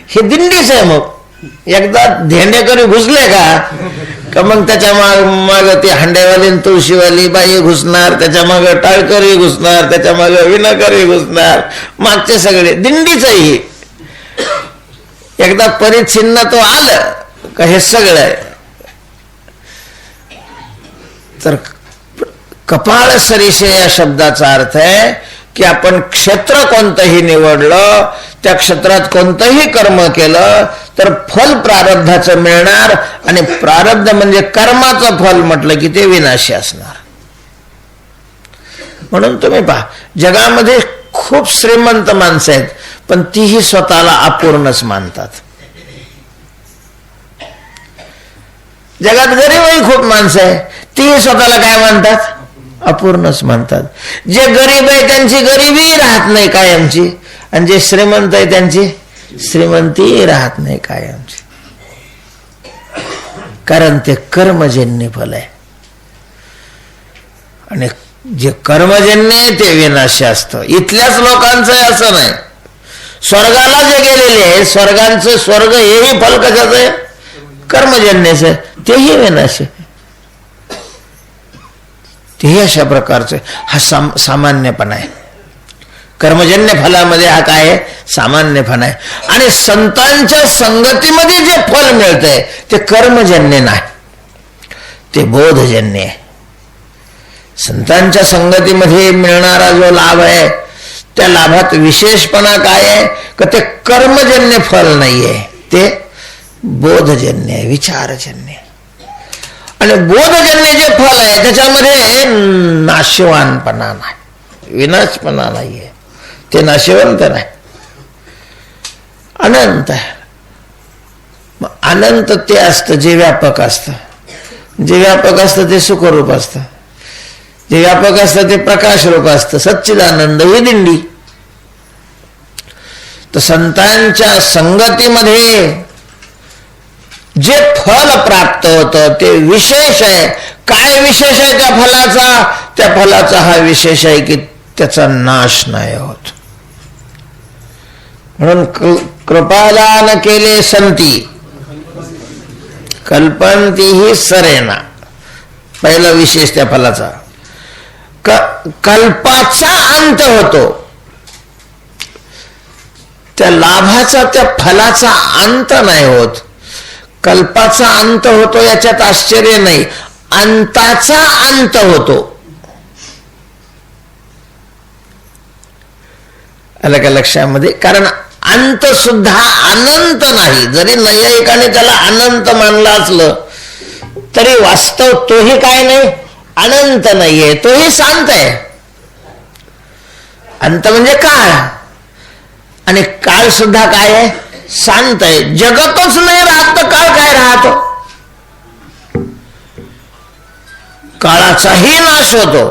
हे दिंडीच आहे. मग एकदा धेंडेकरी घुसले का मग त्याच्या माग ती हांडेवाली तुळशीवाली बाई घुसणार, त्याच्या माग टाळकरी घुसणार, त्याच्या माग विनाकरी घुसणार, मागचे सगळे दिंडीच आहे ही. एकदा परिच्छिन्न तो आलं का हे सगळं आहे. तर कपाळ सरीसे या शब्दाचा अर्थ आहे की आपण क्षेत्र कोणतंही निवडलं, त्या क्षेत्रात कोणतंही कर्म केलं तर फल प्रारब्धाचं मिळणार. आणि प्रारब्ध म्हणजे कर्माचं फल म्हटलं की ते विनाशी असणार. म्हणून तुम्ही पहा, जगामध्ये खूप श्रीमंत माणसं आहेत पण तीही स्वतःला अपूर्णच मानतात. जगात गरीबही खूप माणसं आहे, तीही स्वतःला काय मानतात? अपूर्णच मानतात. जे गरीब आहे त्यांची गरिबी राहत नाही कायमची, आणि जे श्रीमंत आहे त्यांची श्रीमंती राहत नाही कायमची. कारण ते कर्मजन्य फल आहे. आणि जे कर्मजन्य आहे ते विनाशी असतं. इथल्याच लोकांचं असं नाही. स्वर्गाला जे गेलेले आहे, स्वर्गांचं स्वर्ग हेही फल कशाचं आहे? कर्मजन्यच आहे, तेही विनाश आहे. तेही अशा प्रकारचं हा सामान्यपणा आहे. कर्मजन्य फलामध्ये हा काय आहे? सामान्यपणा आहे. आणि संतांच्या संगतीमध्ये जे फल मिळतंय ते कर्मजन्य नाही, ते बोधजन्य आहे. संतांच्या संगतीमध्ये मिळणारा जो लाभ आहे त्या लाभात विशेषपणा काय आहे का ते कर्मजन्य फल नाहीये, ते बोधजन्य आहे, विचारजन्य. आणि बोधजन्य जे फल आहे त्याच्यामध्ये नाशवानपणा नाही, विनाशपणा नाहीये, ते नाशवंत नाही, अनंत आहे. अनंत ते असतं जे व्यापक असतं. जे व्यापक असतं ते सुखरूप असतं, जे व्यापक असतं ते प्रकाश रूप असतं, सच्चिदानंद ही दिंडी. तर संतांच्या संगतीमध्ये जे फल प्राप्त होतं ते विशेष आहे. काय विशेष आहे त्या फलाचा? त्या फलाचा हा विशेष आहे की त्याचा नाश नाही होत. म्हणून कृपादान केले संती कल्पंती ही सरेना. पहिला विशेष त्या फलाचा, कल्पाचा अंत होतो. त्या लाभाचा त्या फलाचा अंत नाही होत. कल्पाचा अंत होतो याच्यात आश्चर्य नाही, अंताचा अंत होतो. आलं का लक्षामध्ये? कारण अंत सुद्धा अनंत नाही. जरी नैयायिकाने त्याला अनंत मानलं असलं तरी वास्तव तोही काय नाही, अनंत नाहीये, तोही शांत आहे. अंत म्हणजे काळ, आणि काळ सुद्धा काय आहे? शांत आहे. जगतच नाही राहत तर काळ काय राहतो? काळाचाही नाश होतो,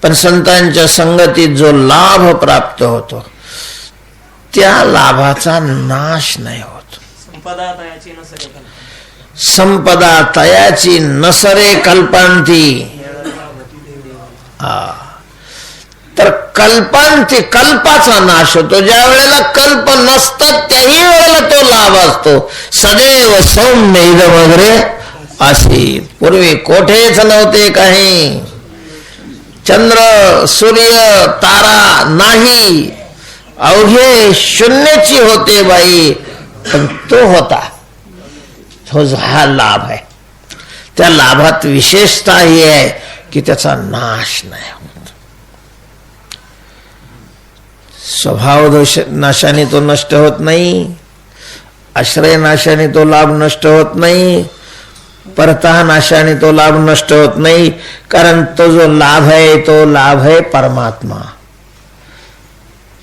पण संतांच्या संगतीत जो लाभ प्राप्त होतो त्या लाभाचा नाश नाही होत. संपदा तयाची नसरे कल्पांती. तर कल्पांती, कल्पाचा नाश होतो. ज्या वेळेला कल्प नसतात त्याही वेळेला तो लाभ असतो. सदैव सौम्य इदम वगैरे अशी. पूर्वी कोठेच नव्हते काही, चंद्र सूर्य तारा नाही, अवघे शून्यची होते बाई, पण तो होता. हा लाभ आहे. त्या लाभात विशेषता ही आहे की त्याचा नाश नाही होत. स्वभाव दोष नाशाने तो नष्ट होत नाही, आश्रय नाशाने तो लाभ नष्ट होत नाही, परतः नाशाने तो लाभ नष्ट होत नाही. कारण तो जो लाभ आहे तो लाभ आहे परमात्मा.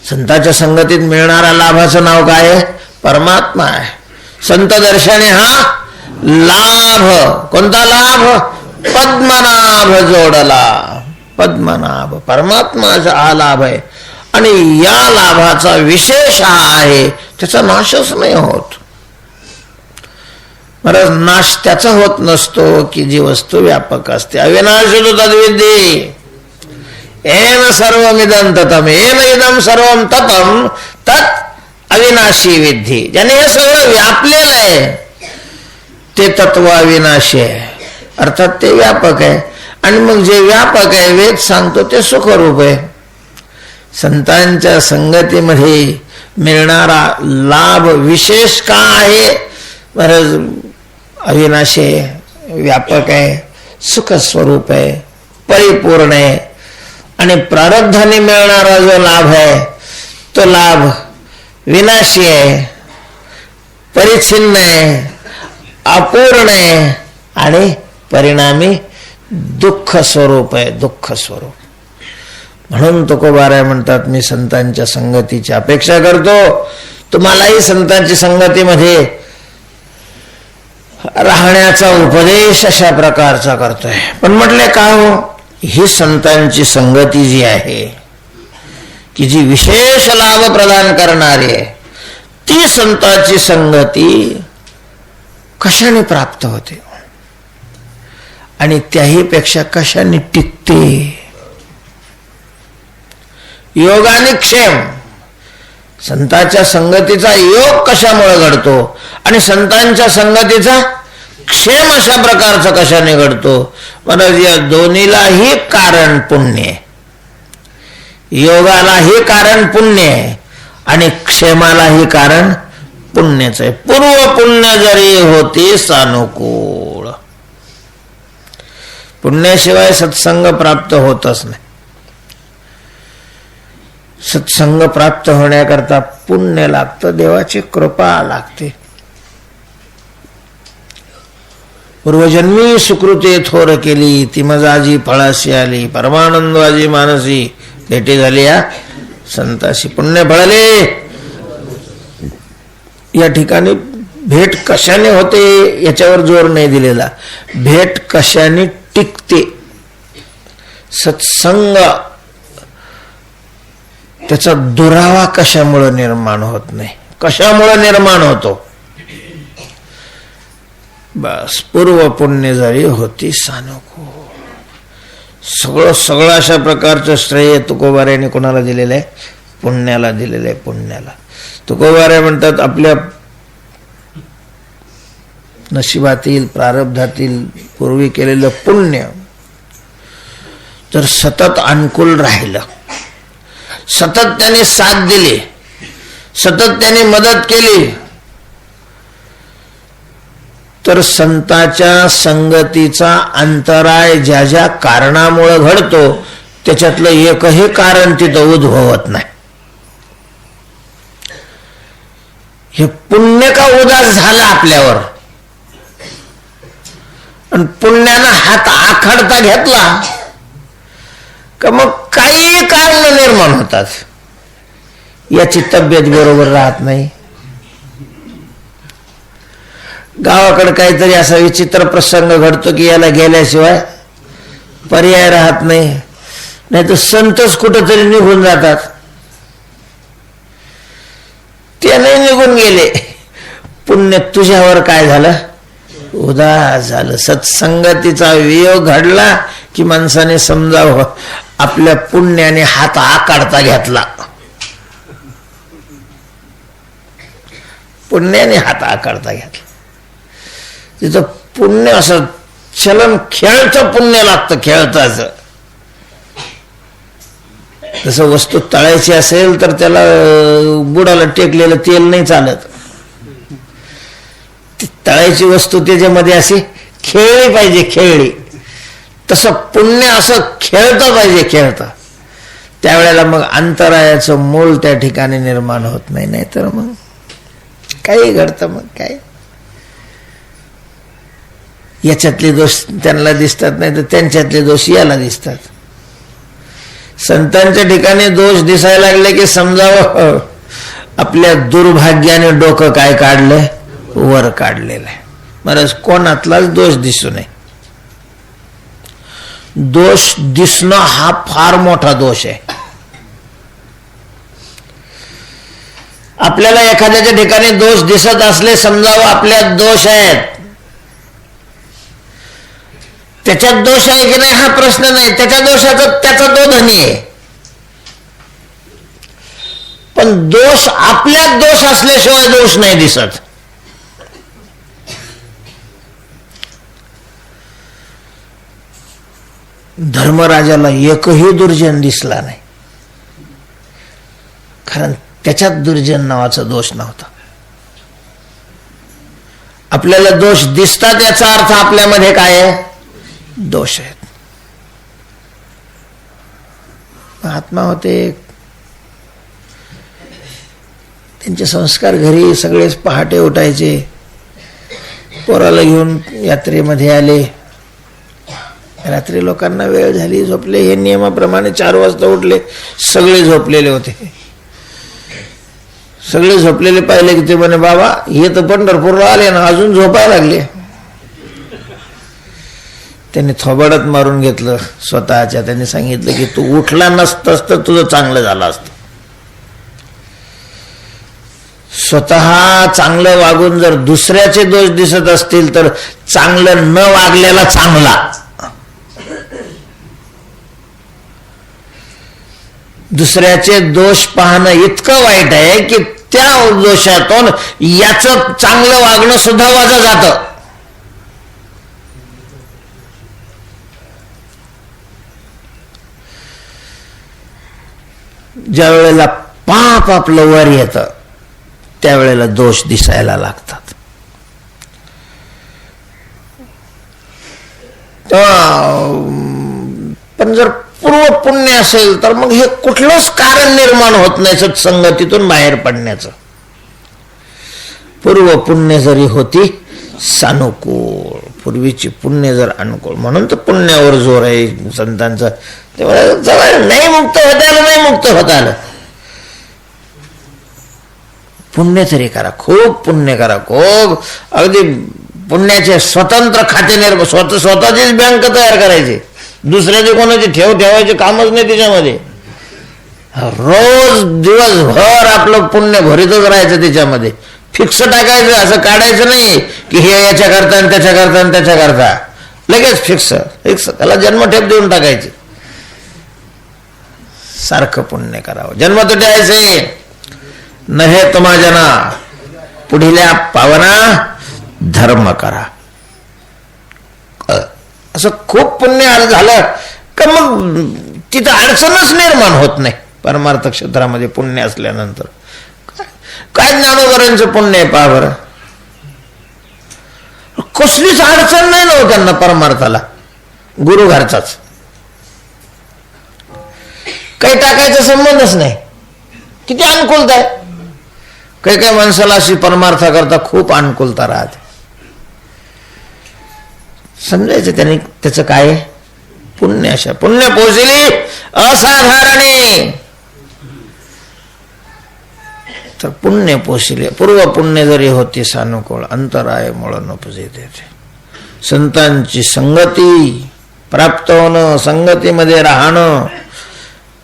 संतांच्या संगतीत मिळणारा लाभाचं नाव काय आहे? परमात्मा आहे. संत दर्शने हा लाभ. कोणता लाभ? पद्मनाभ जोडला. पद्मनाभ परमात्माचा हा लाभ आहे. आणि या लाभाचा विशेष हा आहे त्याचा नाशच नाही होत. महाराज, नाश त्याचा होत नसतो की जी वस्तू व्यापक असते. अविनाशी तद्विद्ये येन सर्वमिदं ततम् येन इदं सर्वं ततम् तत् अविनाशी विद्धी. ज्याने हे सगळं व्यापलेलं आहे ते तत्व अविनाशी आहे, अर्थात ते व्यापक आहे. आणि मग जे व्यापक आहे वेद सांगतो ते सुखरूप आहे. संतांच्या संगतीमध्ये मिळणारा लाभ विशेष का आहे? महाराज, अविनाशी आहे, व्यापक आहे, सुख स्वरूप आहे, परिपूर्ण आहे. आणि प्रारब्धाने मिळणारा जो लाभ आहे तो लाभ विनाशी आहे, परिच्छिन्न आहे, अपूर्ण आहे आणि परिणामी दुःख स्वरूप आहे, दुःख स्वरूप. म्हणून तुकोबाराय म्हणतात, मी संतांच्या संगतीची अपेक्षा करतो. तुम्हालाही संतांची संगतीमध्ये राहण्याचा उपदेश अशा प्रकारचा करतोय. पण म्हटले का हो, ही संतांची संगती जी आहे की जी विशेष लाभ प्रदान करणारी आहे, ती संतांची संगती कशाने प्राप्त होते आणि त्याही पेक्षा कशाने टिकते? योगाने क्षेम. संतांच्या संगतीचा योग कशामुळे घडतो आणि संतांच्या संगतीचा क्षेम अशा प्रकारचा कशाने घडतो? महाराज या दोन्हीलाही कारण पुण्य आहे. योगालाही कारण पुण्य आहे आणि क्षेमालाही कारण पुण्यच आहे. पूर्व पुण्य जरी होती सानुकूळ. पुण्याशिवाय सत्संग प्राप्त होतच नाही. सत्संग प्राप्त होण्याकरता पुण्य लागतं, देवाची कृपा लागते. पूर्वजन्मी सुकृते थोर केली ती मजाजी फळाशी आली. परमानंदाजी मानसी भेटी झाली या संताशी. पुण्य फळले. या ठिकाणी भेट कशाने होते याच्यावर जोर नाही दिलेला. भेट कशाने टिकते? सत्संग त्याचा दुरावा कशामुळे निर्माण होत नाही? कशामुळे निर्माण होतो? बस पूर्व पुण्य जरी होती सानुकूळ. सगळं अशा प्रकारचं श्रेय तुकोबाऱ्याने कोणाला दिलेलं आहे? पुण्याला दिलेलं आहे. पुण्याला तुकोबाऱ्या म्हणतात आपल्या नशिबातील प्रारब्धातील पूर्वी केलेलं पुण्य जर सतत अनुकूल राहिलं, सतत त्याने साथ दिली, सतत त्याने मदत केली, तर संतांच्या संगतीचा अंतराय ज्या ज्या कारणामुळे घडतो त्याच्यातलं एकही कारण तिथं उद्भवत नाही. हे पुण्य का उदास झालं आपल्यावर आणि पुण्यानं हात आखडता घेतला का मग काही कारण निर्माण होतात. याची तब्येत बरोबर राहत नाही. गावाकडे काहीतरी असा विचित्र प्रसंग घडतो की याला गेल्याशिवाय पर्याय राहत नाही. नाही तर संतच कुठंतरी निघून जातात. ते नाही निघून गेले. पुण्य तुझ्यावर काय झालं? उदास झालं. सत्संगतीचा वियोग घडला की माणसाने समजावं आपल्या पुण्याने हात आकाडता घेतला. पुण्याने हात आकाडता घेतला. तिथं पुण्य असं चलन खेळतं पुण्य लागतं. खेळताच जसं वस्तू तळायची असेल तर त्याला बुडाला टेकलेलं तेल नाही चालत. तळायची वस्तू त्याच्यामध्ये अशी खेळली पाहिजे. खेळली तसं पुण्य असं खेळतं पाहिजे. खेळतं त्यावेळेला मग अंतरायाचं मूळ त्या ठिकाणी निर्माण होत नाही. नाहीतर मग काही घडतं. मग काय याच्यातले दोष त्यांना दिसतात, नाही तर त्यांच्यातले दोष याला दिसतात. संतांच्या ठिकाणी दोष दिसायला लागले की समजावं आपल्या दुर्भाग्याने डोकं काय काढलंय? वर काढलेलं आहे. महाराज कोणातलाच दोष दिसू नये. दोष दिसणं हा फार मोठा दोष आहे. आपल्याला एखाद्याच्या ठिकाणी दोष दिसत असले समजावं आपल्यात दोष आहेत. त्याच्यात दोष आहे की नाही हा प्रश्न नाही. त्याच्या दोषाचा त्याचा तो धनी आहे. पण दोष आपल्यात दोष असल्याशिवाय दोष नाही दिसत. धर्मराजाला एकही दुर्जन दिसला नाही, कारण त्याच्यात दुर्जन नावाचा दोष नव्हता. आपल्याला दोष दिसतात याचा अर्थ आपल्यामध्ये काय आहे? दोष आहेत. महात्मा होते, त्यांचे संस्कार घरी सगळेच पहाटे उठायचे. पोराला घेऊन यात्रेमध्ये आले. रात्री लोकांना वेळ झाली, झोपले. हे नियमाप्रमाणे 4 वाजता उठले. सगळे झोपलेले होते. सगळे झोपलेले पाहिले की ते म्हणे बाबा हे तर पंढरपूरला आले ना, अजून झोपायला लागले. त्यांनी थोबाडत मारून घेतलं स्वतःच्या. त्यांनी सांगितलं की तू उठला नसतस तर तुझं चांगलं झालं असतं. स्वतः चांगलं वागून जर दुसऱ्याचे दोष दिसत असतील तर चांगलं न वागलेला चांगला. दुसऱ्याचे दोष पाहणं इतकं वाईट आहे की त्या दोषातून याचं चांगलं वागणं सुद्धा वाजा जातं. ज्या वेळेला पाप आपलं वर येतं त्यावेळेला दोष दिसायला लागतात. पण जर पूर्व पुण्य असेल तर मग हे कुठलंच कारण निर्माण होत नाही सत्संगतीतून बाहेर पडण्याचं. पूर्व पुण्य जरी होती सानुकूल, पूर्वीची पुण्य जर अनुकूल, म्हणून तर पुण्यावर जोर आहे संतांचा. तेव्हा नाही मुक्त होता आलं, नाही मुक्त होता आलं. पुण्य तरी करा, खूप पुण्य करा, खूप. अगदी पुण्याचे स्वतंत्र खाते स्वतःचीच बँक तयार करायची, दुसऱ्याचे कोणाचे ठेवायचे कामच नाही त्याच्यामध्ये. रोज दिवसभर आपलं पुण्य भरीतच राहायचं त्याच्यामध्ये. फिक्स टाकायचं, असं काढायचं नाही की हे याच्या करता आणि त्याच्या करता आणि त्याच्या करता. लगेच फिक्स फिक्स त्याला जन्मठेप देऊन टाकायची. सारखं पुण्य करावं. जन्म तो द्यायचे नहे तुम्हा जना, पुढिल्या पावना धर्म करा. असं खूप पुण्य झालं का मग तिथं अडचणच निर्माण होत नाही. परमार्थ क्षेत्रामध्ये पुण्य असल्यानंतर काय ज्ञानोबरांचं पुण्य आहे पहा बरं. कसलीच अडचण नाही ना त्यांना परमार्थाला. गुरु घरचाच काही टाकायचा संबंधच नाही. किती अनुकूलता आहे. काही काही माणसाला अशी परमार्था करता खूप अनुकूलता राहते. समजायचं त्याने त्याचं काय पुण्य. अशा पुण्य पोचली असाधारणे तर पुण्य पोचले. पूर्व पुण्य जरी होती सानुकूळ, अंतराय मुळ नपुजे देते. संतांची संगती प्राप्त होणं, संगतीमध्ये राहणं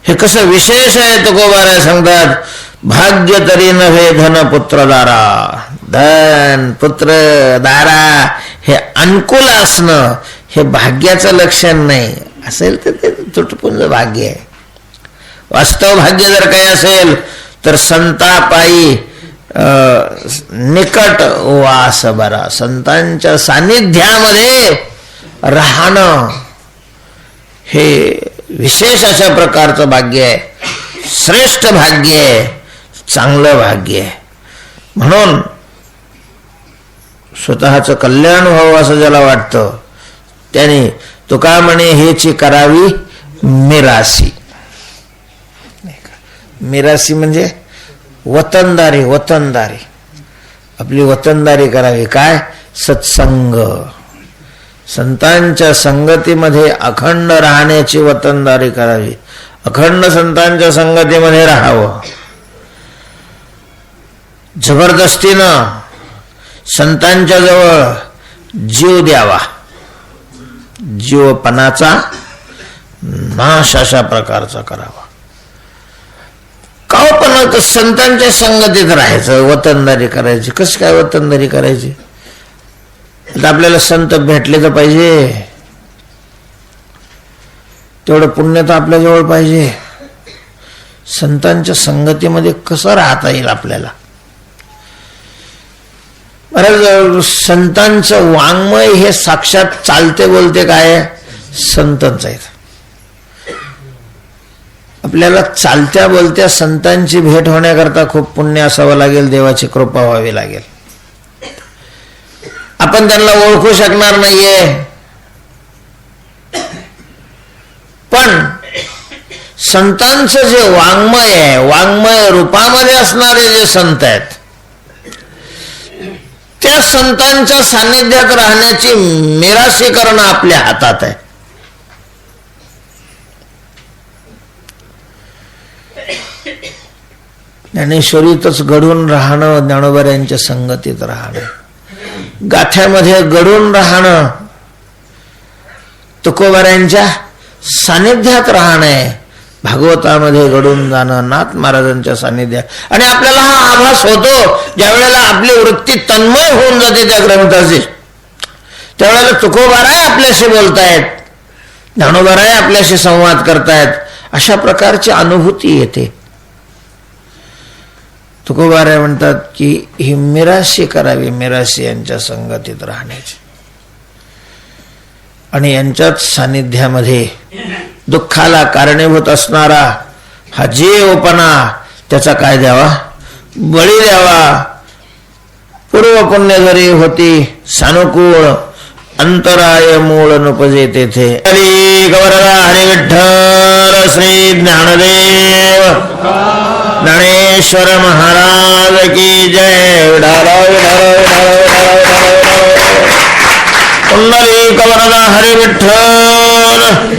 हे कसं विशेष आहे. तुकोबाराय सांगतात, भाग्य तरी नव्हे धन पुत्र दारा. धन पुत्र दारा हे अनुकूल असणं हे भाग्याचं लक्षण नाही. असेल तर ते तुटपुंज भाग्य आहे. वास्तव भाग्य जर काही असेल तर संतापायी निकट वास बरा. संतांच्या सानिध्यामध्ये राहणं हे विशेष अशा प्रकारचं भाग्य आहे. श्रेष्ठ भाग्य आहे, चांगलं भाग्य आहे. म्हणून स्वतःचं कल्याण व्हावं असं ज्याला वाटतं त्याने तुका म्हणे हेची करावी मिरासी. मिरासी म्हणजे वतनदारी. वतनदारी आपली वतनदारी करावी. काय सत्संग, संतांच्या संगतीमध्ये अखंड राहण्याची वतनदारी करावी. अखंड संतांच्या संगतीमध्ये राहावं. जबरदस्तीनं संतांच्या जवळ जीव द्यावा. जीवपणाचा नाश अशा प्रकारचा करावा. पण संतांच्या संगतीत राहायचं, वतनदारी करायची. कसं काय वतनदारी करायची. आपल्याला संत भेटले तर पाहिजे, तेवढं पुण्य तर आपल्या जवळ पाहिजे. संतांच्या संगतीमध्ये कसं राहता येईल आपल्याला. बरं, संतांचं वाङ्मय हे साक्षात चालते बोलते काय संतच आहेत. आपल्याला चालत्या बोलत्या संतांची भेट होण्याकरता खूप पुण्य असावं लागेल, देवाची कृपा व्हावी लागेल. आपण त्यांना ओळखू शकणार नाहीये, पण संतांचं जे वाङ्मय आहे, वाङ्मय रूपामध्ये असणारे जे संत आहेत त्या संतांच्या सान्निध्यात राहण्याची मिरासी करणं आपल्या हातात आहे. ज्ञानेश्वरीतच घडून राहणं, ज्ञानोबऱ्यांच्या संगतीत राहणं, गाथ्यामध्ये घडून राहणं, तुकोबाऱ्यांच्या सानिध्यात राहणं, भागवतामध्ये घडून जाणं, नाथ महाराजांच्या सानिध्यात. आणि आपल्याला हा आभास होतो ज्या वेळेला आपली वृत्ती तन्मय होऊन जाते त्या ग्रंथाची, त्यावेळेला तुकोबाराय आपल्याशी बोलतायत. ज्ञानोबाराय आपल्याशी संवाद करतायत अशा प्रकारची अनुभूती येते. तुकोबाराय म्हणतात की ही मिराशी करावी, मिराशी यांच्या संगतीत राहण्याची आणि यांच्याच सानिध्यामध्ये दुःखाला कारणीभूत असणारा हा जीवपणा त्याचा काय द्यावा, बळी द्यावा. पूर्व पुण्य जरी होती सानुकूळ, अंतराय मूळ नुपजे तेथे. हरी गौरदा हरी विठ्ठल श्री ज्ञानदेव ज्ञानेश्वर महाराज की जय. पुंडलिक वरदा हरी विठ्ठल.